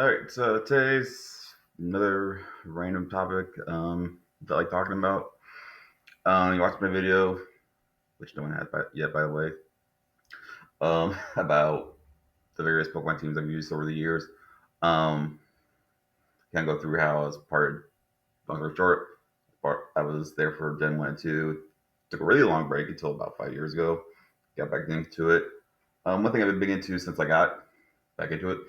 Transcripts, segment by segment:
All right, so today's another random topic that I like talking about. You watched my video, which no one has yet, by the way, about the various Pokemon teams I've used over the years. Um, Can go through how I was part, long story short, I was there for Gen 1 and 2. Took a really long break until about 5 years ago. Got back into it. One thing I've been big into since I got back into it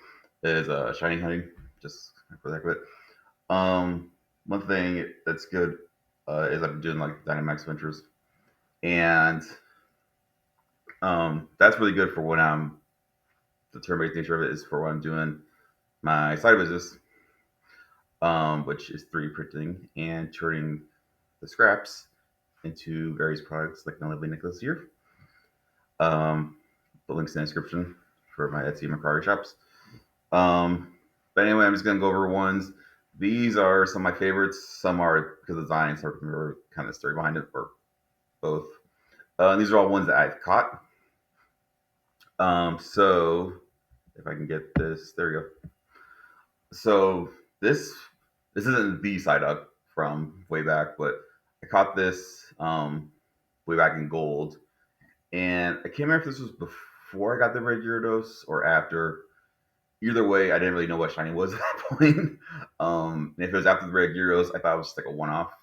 is shiny hunting, just for the heck of it. One thing that's good is I've been doing like Dynamax Ventures, and that's really good for when I'm the turn-based nature of it is for when I'm doing my side business, which is 3D printing and turning the scraps into various products like my lovely necklace here. Um, the links in the description for my Etsy and Mercari shops. But anyway, I'm just gonna go over ones. These are some of my favorites. Some are because of design, some are kind of story behind it, or both. These are all ones that I've caught. So if I can get this, there we go. So this this isn't the side up from way back, but I caught this way back in gold, and I can't remember if this was before I got the red Gyarados or after. Either way, I didn't really know what shiny was at that point. And if it was after the red Gyarados, I thought it was just like a one off.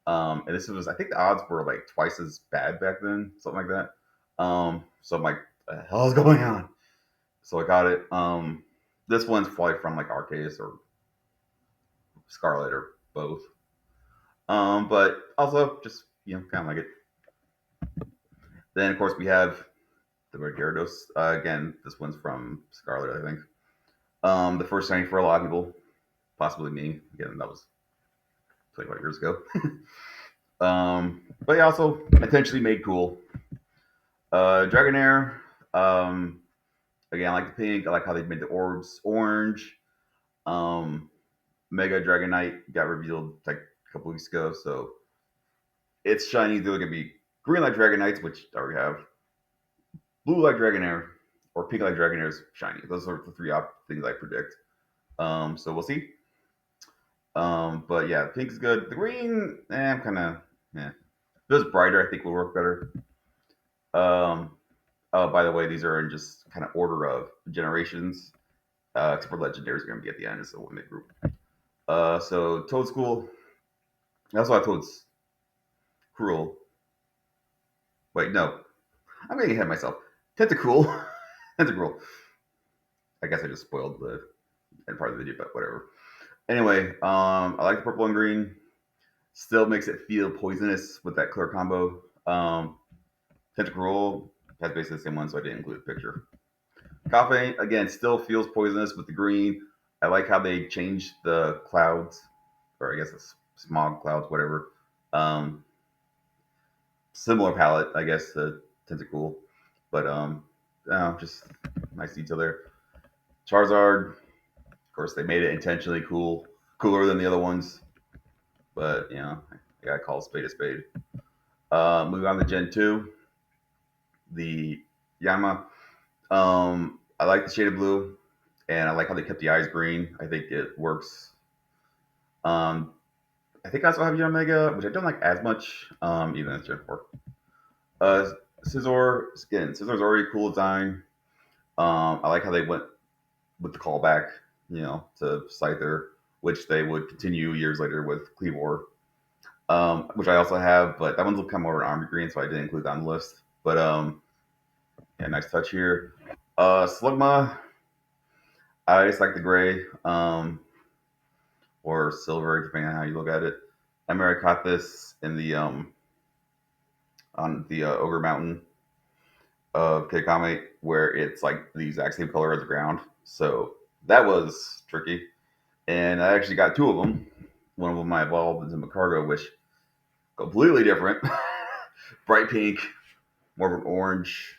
And this was, I think the odds were like twice as bad back then, something like that. So I'm like, what the hell is going on? So I got it. This one's probably from like Arceus or Scarlet or both. But also just kind of like it. Then of course we have the red Gyarados. Again, this one's from Scarlet, I think. The first shiny for a lot of people, possibly me. Again, that was 25 years ago. But yeah, also intentionally made cool. Dragonair. Um, Again, I like the pink. I like how they made the orbs orange. Um, Mega Dragonite got revealed like a couple weeks ago, so it's shiny. They're gonna be green like Dragonites, which I already have. Blue like Dragonair, or pink like Dragonair's shiny. Those are the three things I predict. So we'll see. But yeah, pink's good. The green, I'm kind of, yeah. If it was brighter, I think would work better. Um, oh, by the way, these are in just kind of order of generations. Except for legendaries are going to be at the end, so when they group. So Toad School. That's why Toad's cruel. Wait, no, I'm getting ahead of myself. Tentacool. Tentacool. I guess I just spoiled the end part of the video, but whatever. Anyway, I like the purple and green. Still makes it feel poisonous with that clear combo. Tentacruel has basically the same one, so I didn't include a picture. Coffee, again, still feels poisonous with the green. I like how they changed the clouds, or I guess it's smog clouds, whatever. Um, Similar palette, I guess, to Tentacool. But, just nice detail there. Charizard, of course, they made it intentionally cooler than the other ones. But, I gotta call a spade a spade. Moving on to Gen 2, the Yama. I like the shade of blue, and I like how they kept the eyes green. I think it works. Um, I think I also have Omega, which I don't like as much, even as Gen 4. Uh, Scizor, again, Scizor's already a cool design. I like how they went with the callback, to Scyther, which they would continue years later with Cleavor, which I also have, but that one's kind of more an army green, so I didn't include that on the list. But yeah, nice touch here. Slugma, I just like the gray, or silver, depending on how you look at it. I remember I caught this in the on the Ogre Mountain of Kikame, where it's like the exact same color as the ground. So that was tricky. And I actually got two of them. One of them I evolved into Macargo, which completely different. Bright pink, more of an orange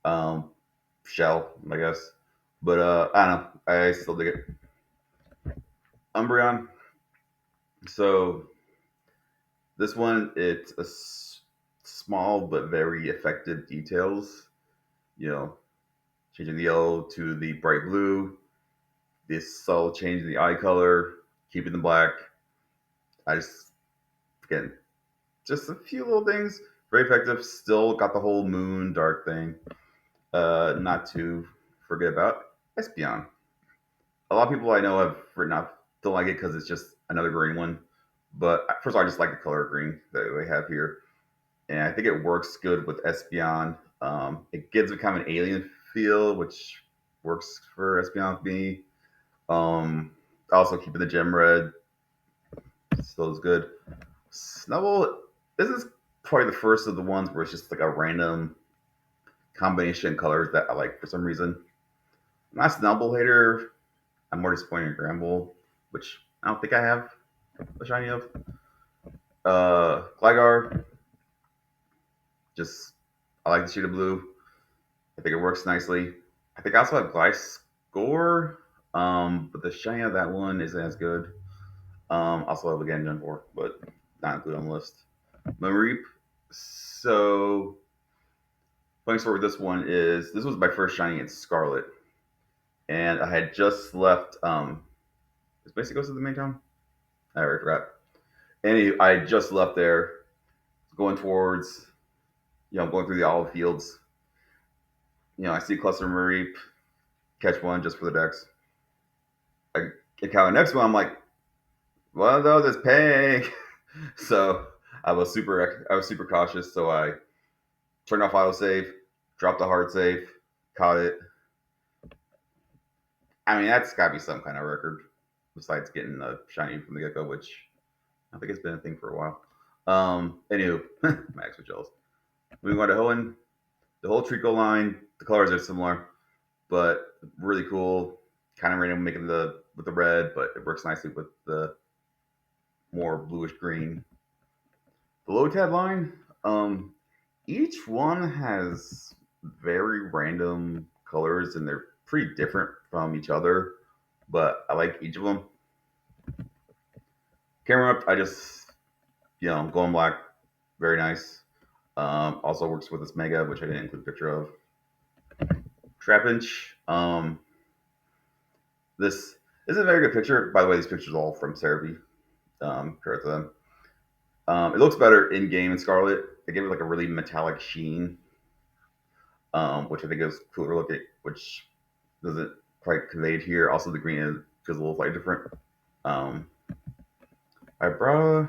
um, shell, I guess. But I don't know. I still dig it. Umbreon. So this one, it's small but very effective details. You know, changing the yellow to the bright blue, This subtle change in the eye color, keeping them black. I just again just a few little things. Very effective. Still got the whole moon dark thing. Not to forget about Espeon. A lot of people I know have written off don't like it because it's just another green one. But first of all, I just like the color green that we have here, and I think it works good with Espeon. It gives it kind of an alien feel, which works for Espeon with me. Also keeping the gem red still is good. Snubble, this is probably the first of the ones where it's just like a random combination of colors that I like for some reason. I'm not a Snubble hater. I'm more disappointed in Gramble, which I don't think I have a shiny of. Gligar, just I like the shade of blue. I think it works nicely. I think I also have Gliscor, but the shiny of that one isn't as good. Also have again Gen 4, but not included on the list. Mareep. So funny story with this one is this was my first shiny in Scarlet, and I had just left. This basically goes to the main town. I already forgot. I had just left there, going towards, going through the olive fields. I see a cluster Mareep, catch one just for the decks. I get the next one. I'm like, one of those is paying. So I was super cautious. So I turned off auto save, dropped the hard save, caught it. I mean, that's got to be some kind of record besides getting a shiny from the get go, which I think it's been a thing for a while. Anywho, Max was jealous. Moving on to Hoenn, the whole Trico line, the colors are similar, but really cool. Kind of random making the with the red, but it works nicely with the more bluish green. The Lotad line, each one has very random colors and they're pretty different from each other, but I like each of them. Camera up, I just, going black, very nice. Also works with this Mega, which I didn't include a picture of. Trapinch, this is a very good picture. By the way, these pictures are all from Cerebi. Credit to them. It looks better in game in Scarlet. They give it like a really metallic sheen, which I think is cooler looking, which doesn't quite conveyed here. Also, the green is a little slightly different. Eyebrow,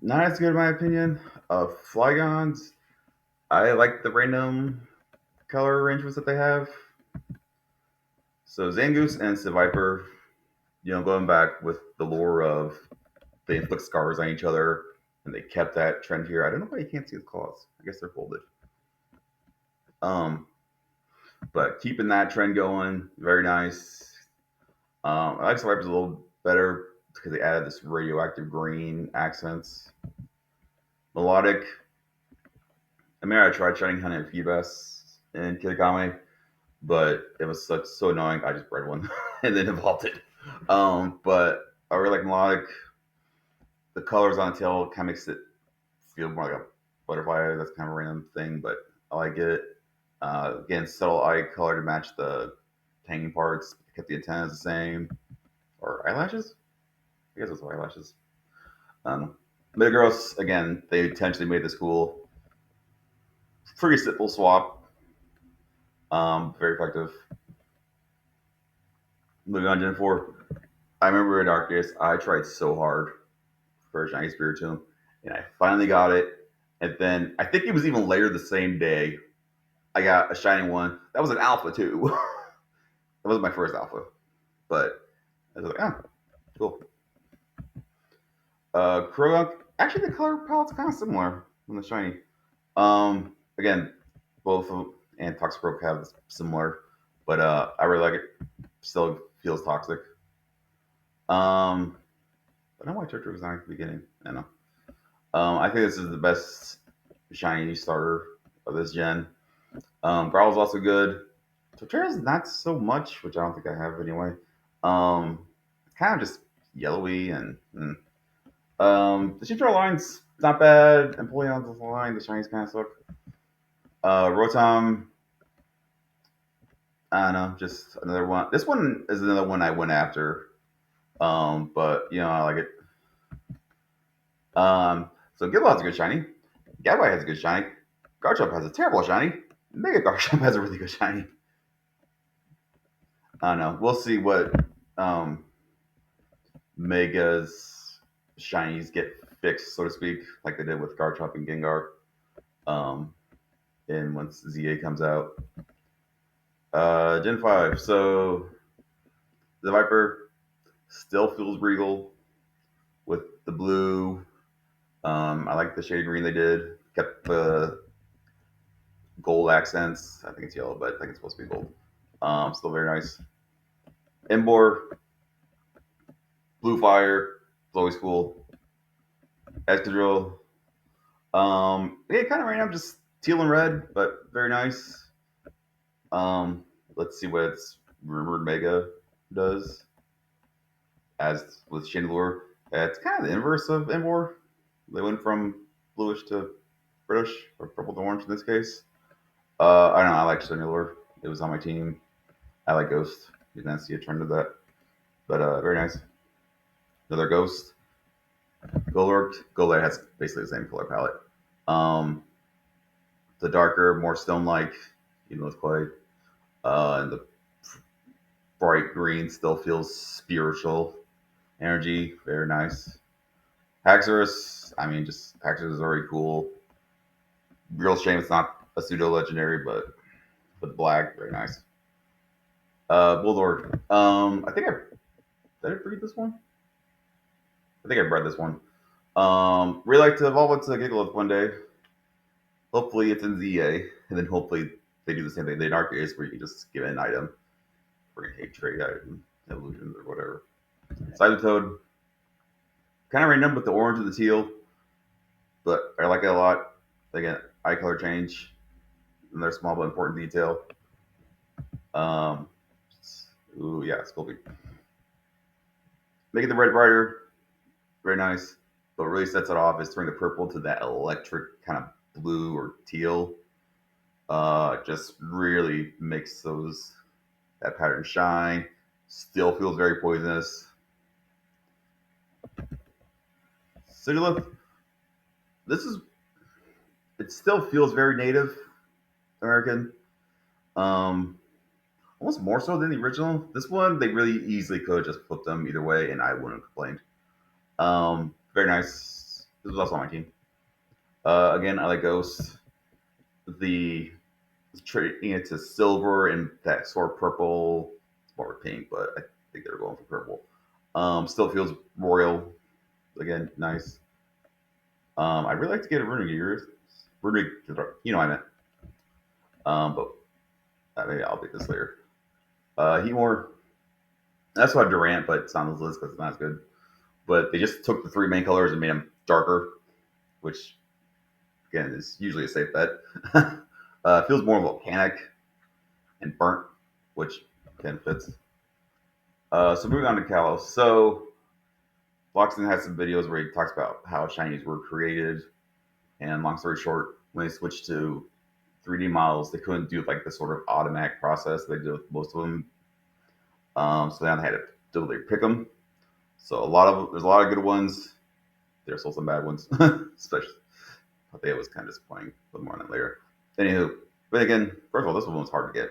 not as good in my opinion. Flygons, I like the random color arrangements that they have. So Zangoose and Seviper, going back with the lore of they inflict scars on each other, and they kept that trend here. I don't know why you can't see the claws. I guess they're folded. Um, but keeping that trend going, very nice. I like Seviper's a little better because they added this radioactive green accents. Melodic. I mean, I tried shining honey and Feebas in Kitakami, but it was so annoying. I just bred one and then evolved it. But I really like Melodic. The colors on the tail kind of makes it feel more like a butterfly. That's kind of a random thing, but I like it. Again, subtle eye color to match the hanging parts. Kept the antennas the same. Or eyelashes? I guess it's eyelashes. Metagross, again, they intentionally made this cool. Pretty simple swap. Very effective. Moving on to Gen 4. I remember in Arceus, I tried so hard for a shiny Spiritomb, and I finally got it. And then I think it was even later the same day, I got a shiny one. That was an alpha too. That was my first alpha, but I was like, cool. Krogan, actually the color palette's kind of similar on the shiny. Again, both of and Toxicroak have similar, but I really like it. Still feels toxic. I don't know why Turtwig was not at the beginning. I don't know. I think this is the best shiny starter of this gen. Growl's also good. Torterra's not so much, which I don't think I have anyway. Kind of just yellowy and the Chimchar line's not bad. Empoleon's line, the shinies kind of suck. Rotom, I don't know, just another one. This one is another one I went after. But I like it. So Gill has a good shiny. Gabby has a good shiny. Garchomp has a terrible shiny. Mega Garchomp has a really good shiny. I don't know. We'll see what um Mega's shinies get fixed, so to speak, like they did with Garchomp and Gengar. Um, and once ZA comes out, Gen 5. So the Viper still feels regal with the blue. I like the shade green they did. Kept the gold accents. I think it's yellow, but I think it's supposed to be gold. Still very nice. Embor, Blue Fire, it's always cool. Excadrill. Yeah, kind of right now just teal and red, but very nice. Um, let's see what its rumored Mega does. As with Chandelure, it's kind of the inverse of Embor. They went from bluish to British, or purple to orange in this case. I don't know. I like Chandelure. It was on my team. I like Ghost. You didn't see a trend of that, but very nice. Another Ghost. Golurk. Golurk has basically the same color palette. Um, the darker, more stone-like, even though it's clay. And the bright green still feels spiritual energy. Very nice. Haxorus, I mean, just Haxorus is already cool. Real shame it's not a pseudo legendary, but black, very nice. Bulldog. I think I did I breed this one. I think I bred this one. Really like to evolve it to Gigalith one day. Hopefully it's in ZA, and then hopefully they do the same thing they in Arceus, where you can just give it an item for a hate trade item, evolutions or whatever. Cybertoad, kind of random with the orange and the teal, but I like it a lot. Again, eye color change, and they're small but important detail. Um, ooh, yeah, Sculpey. Making the red brighter, very nice. But what really sets it off is turning the purple to that electric kind of blue or teal. Just really makes that pattern shine. Still feels very poisonous. Sigilith, this is it still feels very Native American. Um, Almost more so than the original. This one they really easily could have just flipped them either way, and I wouldn't have complained. Very nice. This was also on my team. Again, I like Ghost. The trading it to silver and that sort of purple. It's more pink, but I think they're going for purple. Still feels royal. Again, nice. I really like to get a Runic Gears. Runic, what I meant. But maybe I'll pick this later. Heatmore. That's why Durant, but it's on this list because it's not as good. But they just took the three main colors and made them darker, which again is usually a safe bet. Feels more volcanic and burnt, which again fits. So moving on to Kalos. So Loxton has some videos where he talks about how shinies were created, and long story short, when they switched to 3D models, they couldn't do like the sort of automatic process they did with most of them. So now they had to deliberately pick them. So there's a lot of good ones. There's also some bad ones, especially. I think it was kind of disappointing. A little more on that later. Anywho, but again, first of all, this one was hard to get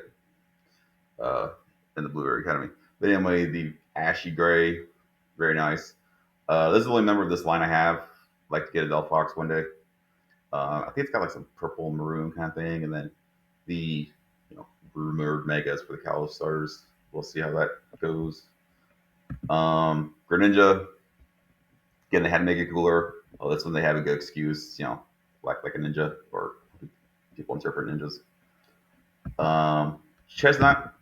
in the Blueberry Academy. But anyway, the ashy gray, very nice. This is the only member of this line I have. I'd like to get a Delphox one day. I think it's got like some purple maroon kind of thing, and then the rumored megas for the Kalos starters. We'll see how that goes. Greninja, again, they had to make it cooler. Oh, that's when they have a good excuse, like a ninja, or people interpret ninjas. Chestnut,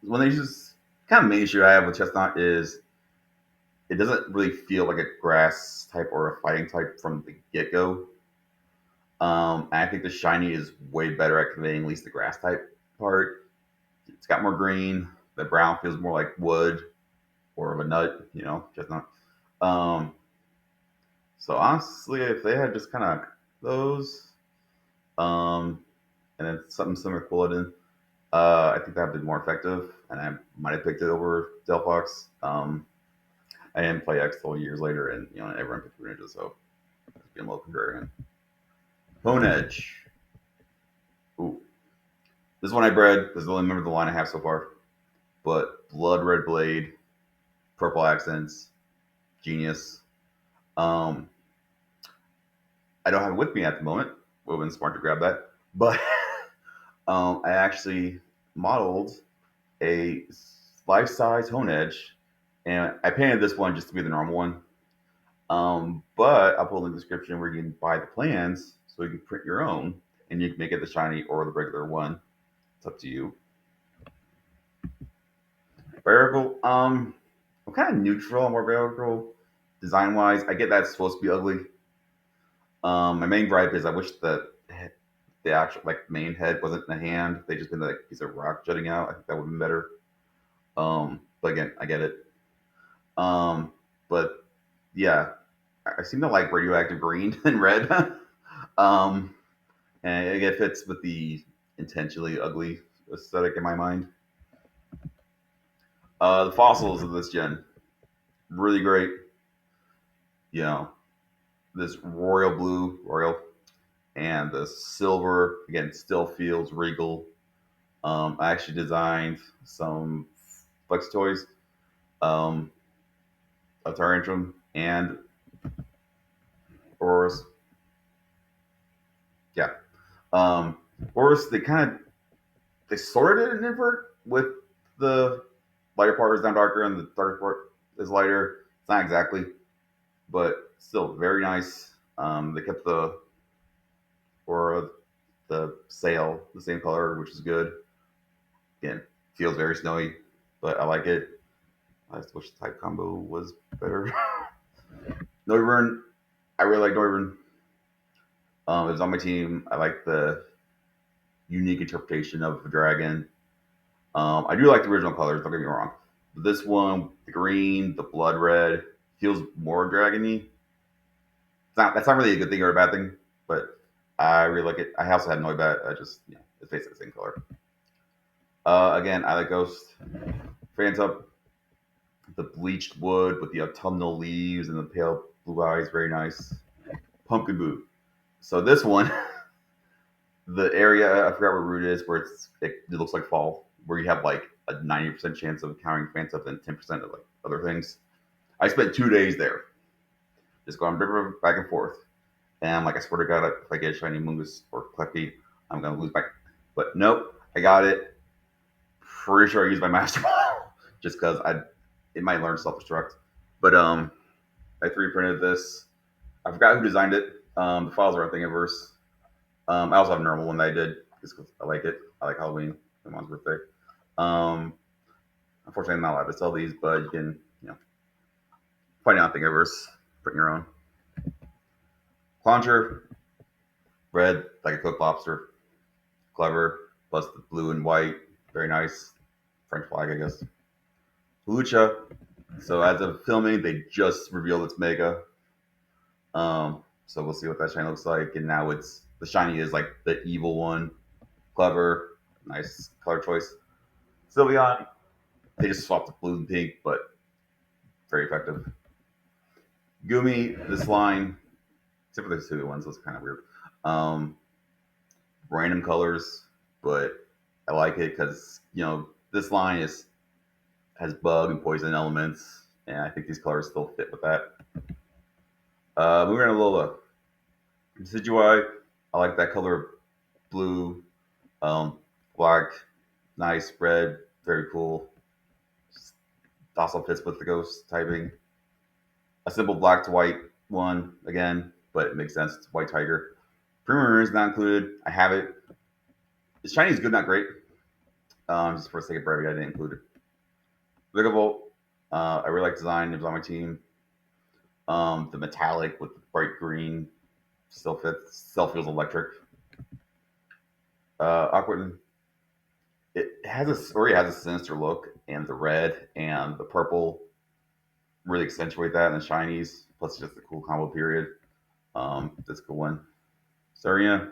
one of the issues, kind of main issue I have with Chestnut is it doesn't really feel like a grass type or a fighting type from the get go. And I think the shiny is way better at conveying at least the grass type part. It's got more green. The brown feels more like wood or of a nut, chestnut. Um, so honestly, if they had just kind of those, and then something similar to Quilladin, I think that would been more effective, and I might have picked it over Delphox. I didn't play X till years later, and everyone picked Greninja, so it's being a little contrarian. Hone Edge. Ooh, this one I bred. This is the only member of the line I have so far. But Blood Red Blade, Purple Accents, Genius. Um, I don't have it with me at the moment. Would have been smart to grab that, but I actually modeled a life-size Hone Edge, and I painted this one just to be the normal one. But I'll put in the description where you can buy the plans so you can print your own, and you can make it the shiny or the regular one. It's up to you. Variable, I'm kind of neutral on more variable design wise. I get that it's supposed to be ugly. My main gripe is I wish the actual like main head wasn't in the hand. They just been like a piece of rock jutting out. I think that would have been better. But again, I get it. But yeah, I seem to like radioactive green and red. um, and it fits with the intentionally ugly aesthetic in my mind. The fossils of this gen, really great. You know, this royal blue, royal, and the silver again still feels regal. I actually designed some flex toys, um, a Tarantrum and Auroras. Yeah, Auroras they sort of did an invert with the lighter part is down darker and the darker part is lighter. It's not exactly, but still very nice. They kept the Aura, the sail, the same color, which is good. Again, feels very snowy, but I like it. I just wish the type combo was better. Noivern, I really like Noivern. It was on my team. I like the unique interpretation of a dragon. I do like the original colors. Don't get me wrong. But this one, the green, the blood red, feels more dragony. That's not really a good thing or a bad thing, but I really like it. I also had Noibat. I just it's basically the same color. Again, I like Ghost. Phantom, the bleached wood with the autumnal leaves and the pale blue eyes, very nice. Pumpkin Boot. So this one, the area I forgot where root is, where it looks like fall, where you have like a 90% chance of encountering Phantom and 10% of like other things. I spent 2 days there, just going back and forth. And I'm like, I swear to God, if I get a shiny Mungus or Clefty, I'm gonna lose my. But nope, I got it. Pretty sure I used my Master Ball just because it might learn self destruct. But I 3D printed this. I forgot who designed it. The files are on Thingiverse. I also have a normal one that I did just because I like it. I like Halloween. My mom's birthday. Um, Unfortunately, I'm not allowed to sell these, but you can find it on Thingiverse. Print your own. Cloncher, red like a cooked lobster. Clever. Plus the blue and white. Very nice. French flag, I guess. Lucha. So as of filming, they just revealed its mega. So we'll see what that shiny looks like. And now it's the shiny is like the evil one. Clever, nice color choice. Sylveon, they just swapped the blue and pink, but very effective. Gumi, this line, except for the two ones, was kind of weird. Um, Random colors, but I like it because this line is has bug and poison elements, and I think these colors still fit with that. Moving on to Lola. Decidueye, I like that color blue, um, black, nice, red, very cool. Also fits with the ghost typing. A simple black to white one again, but it makes sense. It's white tiger. Premier is not included. I have it. The shiny is good, not great. Just for the sake of brevity, I didn't include it. Vigavolt, I really like design. It was on my team. The metallic with the bright green still fits. Still feels electric. Aquaman, already has a sinister look, and the red and the purple really accentuate that, and the shinies. Plus, just a cool combo period. That's a good one. Saria,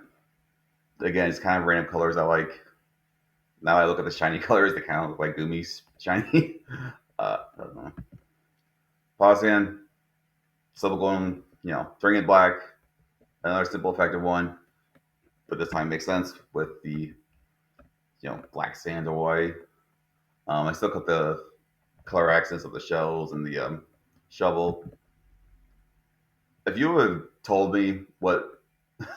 again, it's kind of random colors I like. Now I look at the shiny colors, they kind of look like Goomies shiny. I don't know. Pausian, Silver Golem, turning it black, another simple effective one, but this time makes sense with the black sand away. I still got the color accents of the shells and the shovel. If you would have told me what the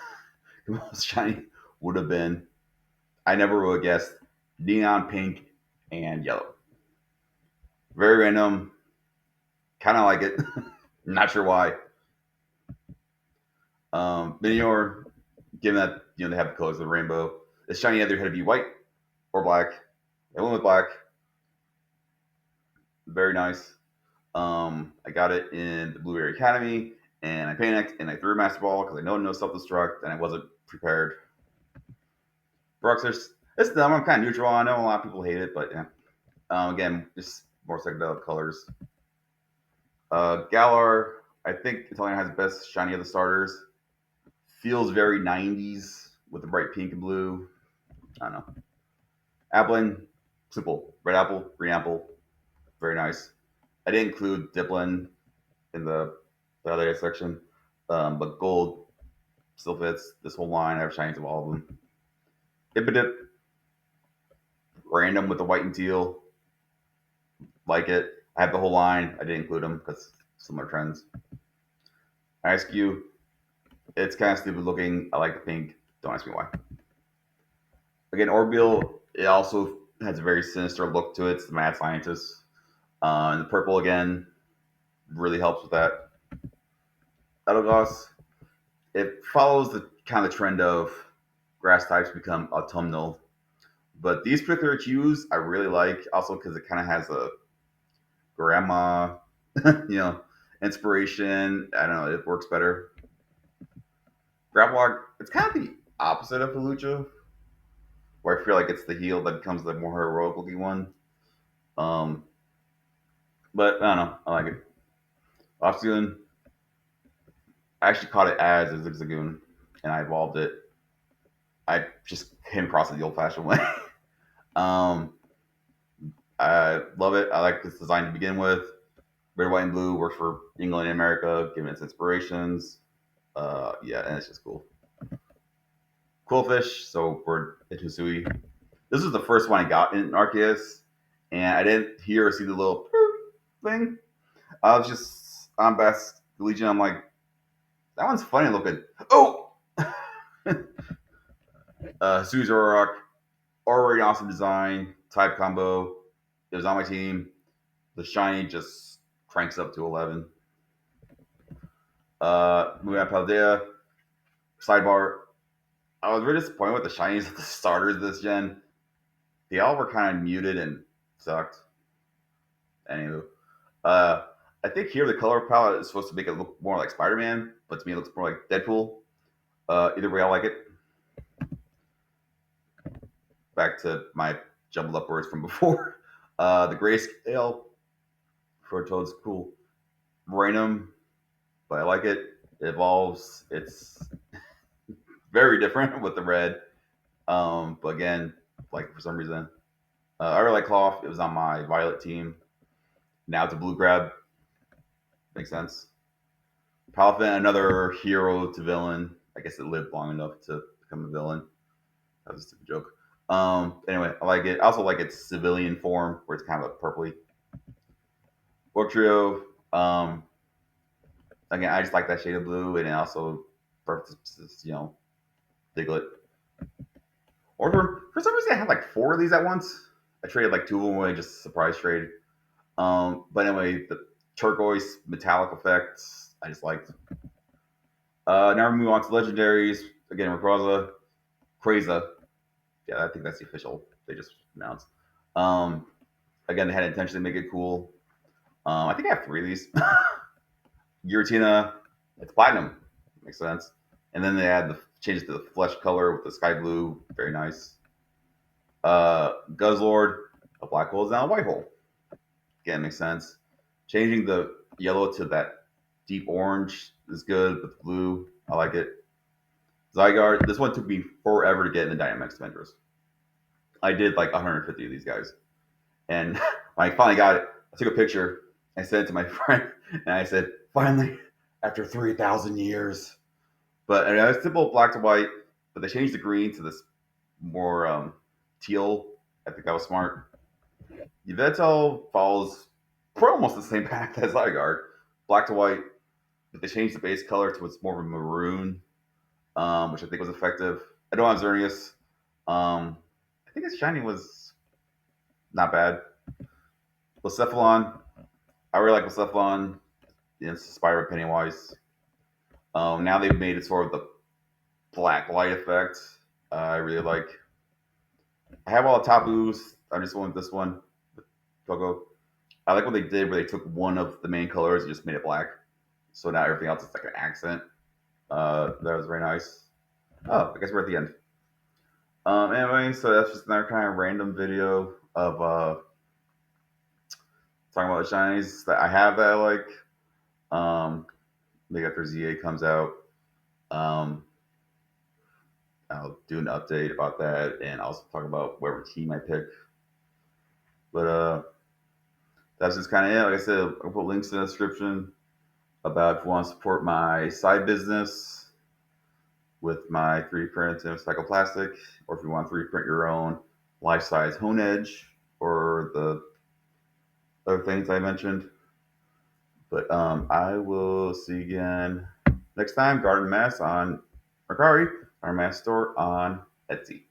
most shiny would have been, I never would have guessed neon pink and yellow. Very random, kind of like it. Not sure why. Minior, given that they have the colors of the rainbow, the shiny either had to be white or black. I went with black. Very nice. I got it in the Blueberry Academy, and I panicked and I threw a Master Ball because I know no self destruct and I wasn't prepared. Bruxers, it's dumb. I'm kind of neutral. I know a lot of people hate it, but yeah. Again, just more psychedelic colors. Galar, I think Italian has the best shiny of the starters. Feels very 90s with the bright pink and blue. I don't know. Applin, simple. Red apple, green apple, very nice. I didn't include Diplin in the other section, but gold still fits this whole line. I have shinies of all of them. Hippodip, random with the white and teal, like it. I have the whole line. I didn't include them because similar trends. I ask you, it's kind of stupid looking. I like the pink. Don't ask me why. Again, Orbeal, it also has a very sinister look to it. It's the mad scientist. And the purple again really helps with that. Elagos, it follows the kind of trend of grass types become autumnal. But these particular hues I really like, also because it kind of has a grandma, you know, inspiration. I don't know, it works better. Grapplock, it's kind of the opposite of Fallujah, where I feel like it's the heel that becomes the more heroic looking one. Um, but I don't know, I like it. Obsidian, I actually caught it as a Zigzagoon, and I evolved it. I just came across it the old fashioned way. um, I love it. I like this design to begin with. Red, white, and blue works for England and America, given its inspirations. Yeah, and it's just cool. Quillfish, so for Itusui. This is the first one I got in Arceus, and I didn't hear or see the little thing. I was just on Best Legion. I'm like, that one's funny looking. Oh! Sue's Rock, already awesome design, type combo. It was on my team. The shiny just cranks up to 11. Moving on, Paldea. Sidebar. I was really disappointed with the shinies of the starters this gen. They all were kind of muted and sucked. Anywho, uh, I think here the color palette is supposed to make it look more like Spider Man, but to me it looks more like Deadpool. Either way, I like it. Back to my jumbled up words from before. The grayscale for Toad's cool. Random, but I like it. It evolves. It's very different with the red. But again, like for some reason, I really like Cloth. It was on my Violet team. Now it's a blue grab. Makes sense. Palafin, another hero to villain. I guess it lived long enough to become a villain. That was a stupid joke. Anyway, I like it. I also like its civilian form, where it's kind of a purpley. Orc Trio. Again, I just like that shade of blue, and it also, Diglett. Or for some reason, I had like four of these at once. I traded like two of them away, just a surprise trade. But anyway, the turquoise metallic effects I just liked. Now we move on to legendaries. Again, Rayquaza, Quasar. Yeah, I think that's the official. They just announced. Um, again, they had intention to make it cool. I think I have three of these. Giratina, it's platinum. Makes sense. And then they add the changes to the flesh color with the sky blue. Very nice. Guzzlord, a black hole is now a white hole. Again, makes sense. Changing the yellow to that deep orange is good with blue. I like it. Zygarde, this one took me forever to get in the Dynamax Defenders. I did like 150 of these guys, and when I finally got it, I took a picture. I sent it to my friend, and I said, "Finally, after 3,000 years." But it's simple black to white, but they changed the green to this more teal. I think that was smart. Yveltal follows for almost the same path as Zygarde, black to white, but they changed the base color to it's more of a maroon, which I think was effective. I don't have Xerneas. I think its shiny was not bad. Blacephalon, I really like Blacephalon. It's inspired by Pennywise. Now they've made it sort of the black light effect. I really like. I have all the Tabus. I just went with this one. Pogo. I like what they did where they took one of the main colors and just made it black. So now everything else is like an accent. That was very nice. Oh, I guess we're at the end. Anyway, so that's just another kind of random video of talking about the shinies that I have that I like. Maybe after ZA comes out, um, I'll do an update about that and also talk about whatever team I pick. But that's just kind of it. Like I said, I'll put links in the description about if you want to support my side business with my 3D print and cycloplastic, or if you want to 3D print your own life size Hone Edge or the other things I mentioned. But I will see you again next time. Garden Mass on Mercari, our mass store on Etsy.